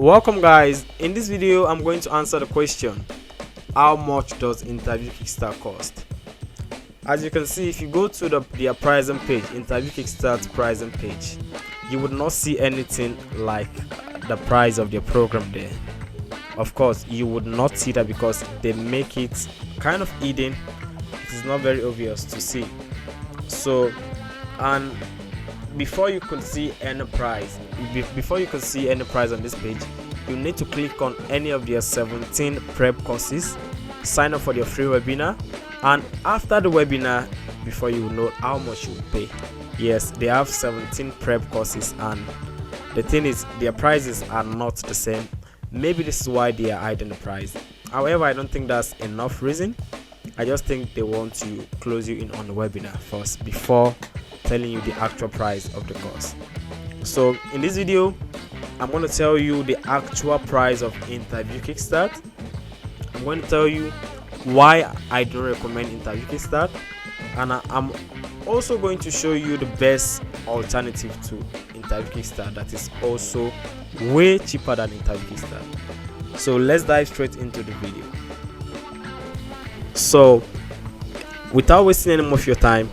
Welcome guys. In this video I'm going to answer the question, how much does Interview Kickstart cost? As you can see, if you go to their pricing page, Interview Kickstart pricing page, you would not see anything like the price of their program there. Of course you would not see that because they make it kind of hidden. It is not very obvious to see. So, and before you could see any price on this page, you need to click on any of their 17 prep courses, sign up for their free webinar, and after the webinar, before you know how much you pay. Yes, they have 17 prep courses, and the thing is their prices are not the same. Maybe this is why they are hiding the price. However, I don't think that's enough reason. I just think they want to close you in on the webinar first before telling you the actual price of the course. So in this video I'm going to tell you the actual price of Interview Kickstart. I'm going to tell you why I don't recommend Interview Kickstart, and I'm also going to show you the best alternative to Interview Kickstart that is also way cheaper than Interview Kickstart. So let's dive straight into the video. So without wasting any more of your time,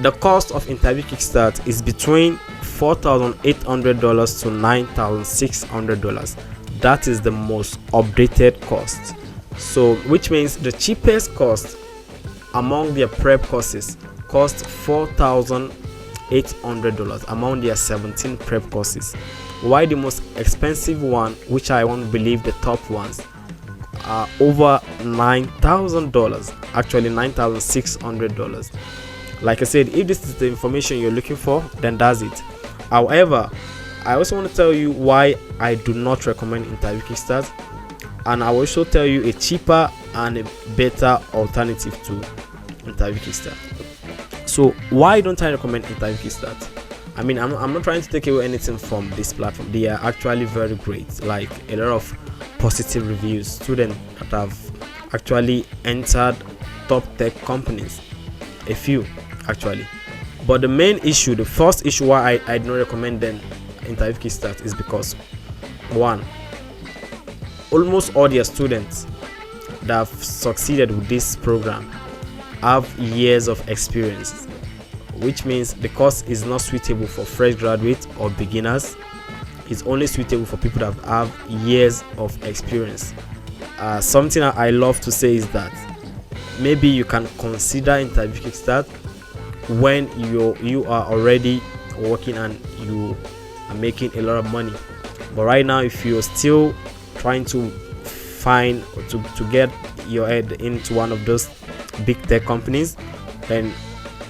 the cost of Interview Kickstart is between $4,800 to $9,600. That is the most updated cost. So which means the cheapest cost among their prep courses cost $4,800 among their 17 prep courses, while the most expensive one, which I want to believe the top ones, are over $9,000, actually $9,600. Like I said, if this is the information you're looking for, then that's it. However, I also want to tell you why I do not recommend Interview Kickstart, and I will also tell you a cheaper and a better alternative to Interview Kickstart. So why don't I recommend Interview Kickstart? I mean, I'm not trying to take away anything from this platform. They are actually very great, like a lot of positive reviews, students that have actually entered top tech companies, a few actually. But the main issue, the first issue why I do not recommend them Interview Kickstart is because, one, almost all their students that have succeeded with this program have years of experience, which means the course is not suitable for fresh graduates or beginners. It's only suitable for people that have years of experience. Something I love to say is that maybe you can consider Interview Kickstart when you are already working and you are making a lot of money. But right now, if you're still trying to find or to get your head into one of those big tech companies, then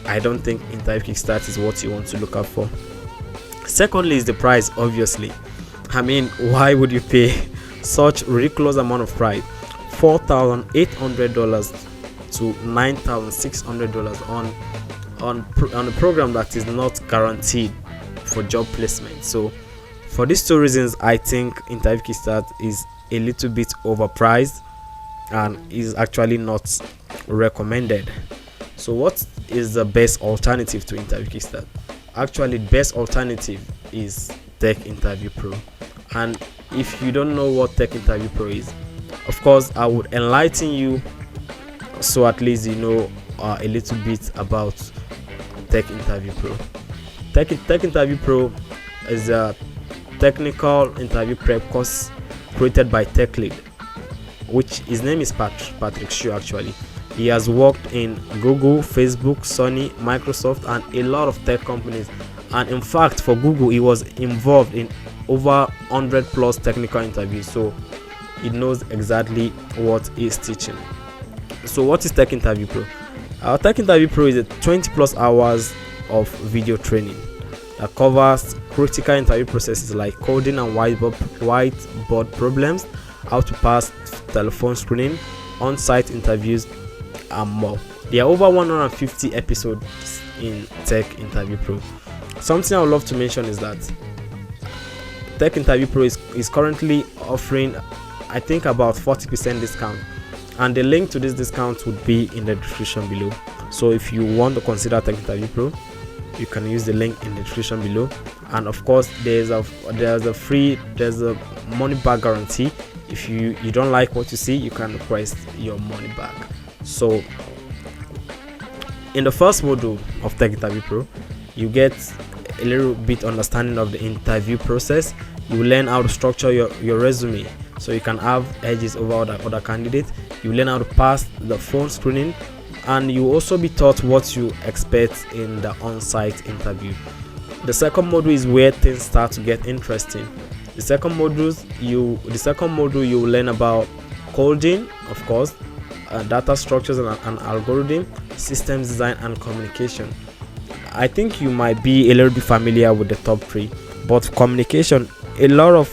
I don't think Interview Kickstart is what you want to look out for. Secondly is the price, obviously. I mean, why would you pay such ridiculous amount of price, $4,800 to $9,600 on a program that is not guaranteed for job placement? So for these two reasons, I think Interview Kickstart is a little bit overpriced and is actually not recommended. So what is the best alternative to Interview Kickstart? Actually, the best alternative is Tech Interview Pro. And if you don't know what Tech Interview Pro is, of course I would enlighten you, so at least you know a little bit about Tech Interview Pro. Tech Interview Pro is a technical interview prep course created by Tech Lead, which his name is Patrick Shu. Actually, he has worked in Google, Facebook, Sony, Microsoft, and a lot of tech companies. And in fact, for Google, he was involved in over 100 plus technical interviews, so he knows exactly what he's teaching. So what is Tech Interview Pro? Our Tech Interview Pro is a 20 plus hours of video training that covers critical interview processes like coding and whiteboard problems, how to pass telephone screening, on-site interviews, and more. There are over 150 episodes in Tech Interview Pro. Something I would love to mention is that Tech Interview Pro is currently offering, I think, about 40% discount, and the link to this discount would be in the description below. So if you want to consider Tech Interview Pro, you can use the link in the description below, and of course there's a money back guarantee. If you don't like what you see, you can request your money back. So in the first module of Tech Interview Pro, you get a little bit understanding of the interview process. You learn how to structure your resume so you can have edges over other candidates. You learn how to pass the phone screening, and you also be taught what you expect in the on-site interview. The second module is where things start to get interesting. The second module you will learn about coding, of course, data structures and algorithm, systems design, and communication. I think you might be a little bit familiar with the top three, but communication, a lot of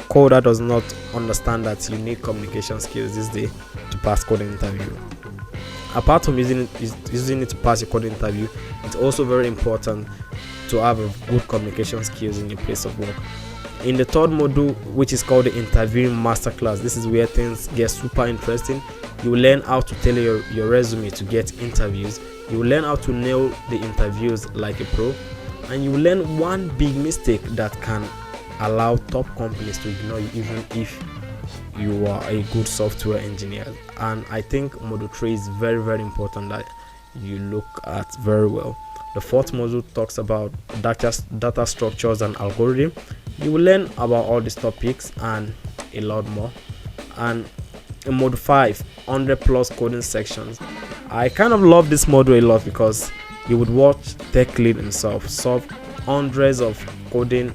coder does not understand that you need communication skills this day to pass coding interview. Apart from using it to pass your coding interview, it's also very important to have a good communication skills in your place of work. In the third module, which is called the interviewing masterclass, this is where things get super interesting. You will learn how to tailor your resume to get interviews. You will learn how to nail the interviews like a pro, and you will learn one big mistake that can allow top companies to ignore you even if you are a good software engineer. And I think module 3 is very, very important that you look at very well. The fourth module talks about data structures and algorithm. You will learn about all these topics and a lot more. And in module 5, 100 plus coding sections. I kind of love this module a lot because you would watch tech lead himself solve hundreds of coding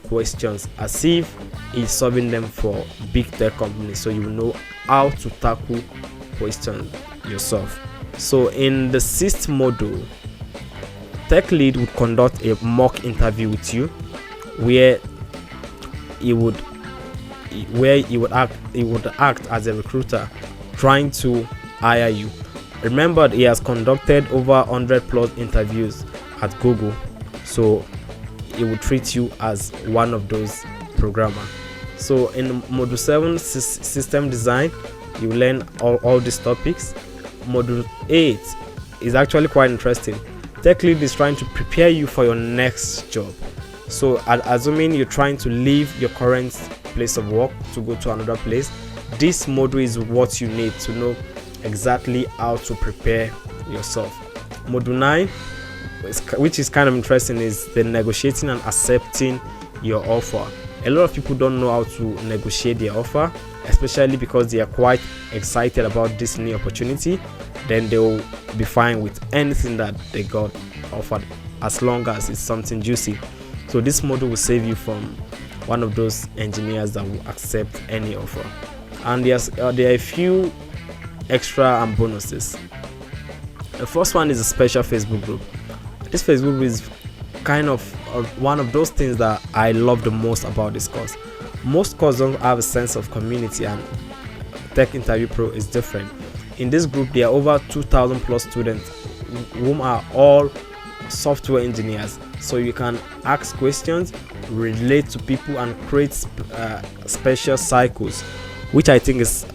questions as if he's solving them for big tech companies, so you will know how to tackle questions yourself. So in the sixth module, tech lead would conduct a mock interview with you where he would act as a recruiter trying to hire you. Remember, he has conducted over 100 plus interviews at Google, so he will treat you as one of those programmers. So in module 7, system design, you learn all these topics. Module 8 is actually quite interesting. Tech lead is trying to prepare you for your next job. So assuming you're trying to leave your current place of work to go to another place, this module is what you need to know exactly how to prepare yourself. Module 9, which is kind of interesting, is the negotiating and accepting your offer. A lot of people don't know how to negotiate their offer, especially because they are quite excited about this new opportunity. Then they will be fine with anything that they got offered as long as it's something juicy. So this module will save you from one of those engineers that will accept any offer. And there are a few extra and bonuses. The first one is a special Facebook group. This Facebook group is kind of one of those things that I love the most about this course. Most courses don't have a sense of community, and Tech Interview Pro is different. In this group, there are over 2,000 plus students whom are all software engineers. So you can ask questions, relate to people, and create special cycles, which I think is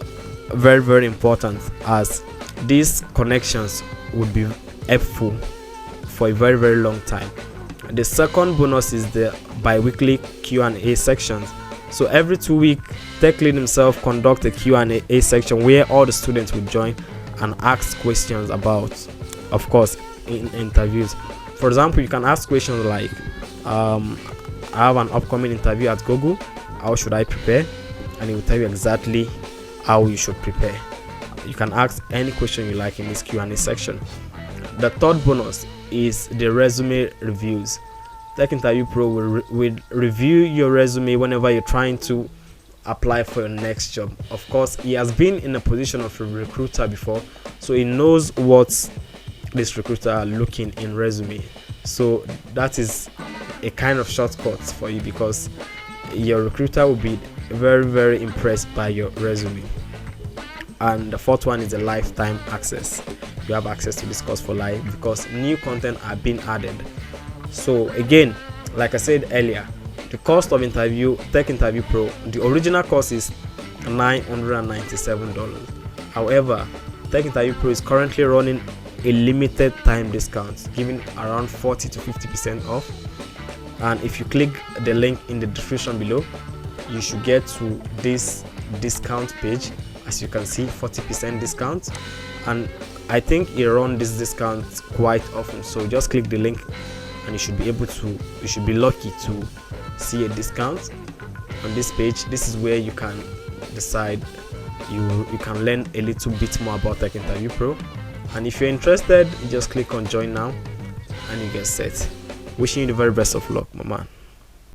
very, very important, as these connections would be helpful for a very, very long time. The second bonus is the bi-weekly Q&A sections. So every 2 weeks, Tech Lead himself conducts a Q&A section where all the students will join and ask questions about, of course, in interviews. For example, you can ask questions like, I have an upcoming interview at Google, how should I prepare? And he will tell you exactly how you should prepare. You can ask any question you like in this Q&A section. The third bonus is the resume reviews. Tech Interview Pro will review your resume whenever you're trying to apply for your next job. Of course, he has been in a position of a recruiter before, so he knows what this recruiter are looking in resume. So that is a kind of shortcut for you, because your recruiter will be very, very impressed by your resume. And the fourth one is the lifetime access. You have access to this course for life because new content are being added. So again, like I said earlier, the cost of Tech Interview Pro, the original cost is $997. However, Tech Interview Pro is currently running a limited time discount, giving around 40 to 50% off and if you click the link in the description below, you should get to this discount page. As you can see, 40% discount, and I think it runs this discount quite often. So just click the link and you should be lucky to see a discount on this page. This is where you can decide, you can learn a little bit more about Tech Interview Pro, and if you're interested, you just click on join now and you get set. Wishing you the very best of luck, my man.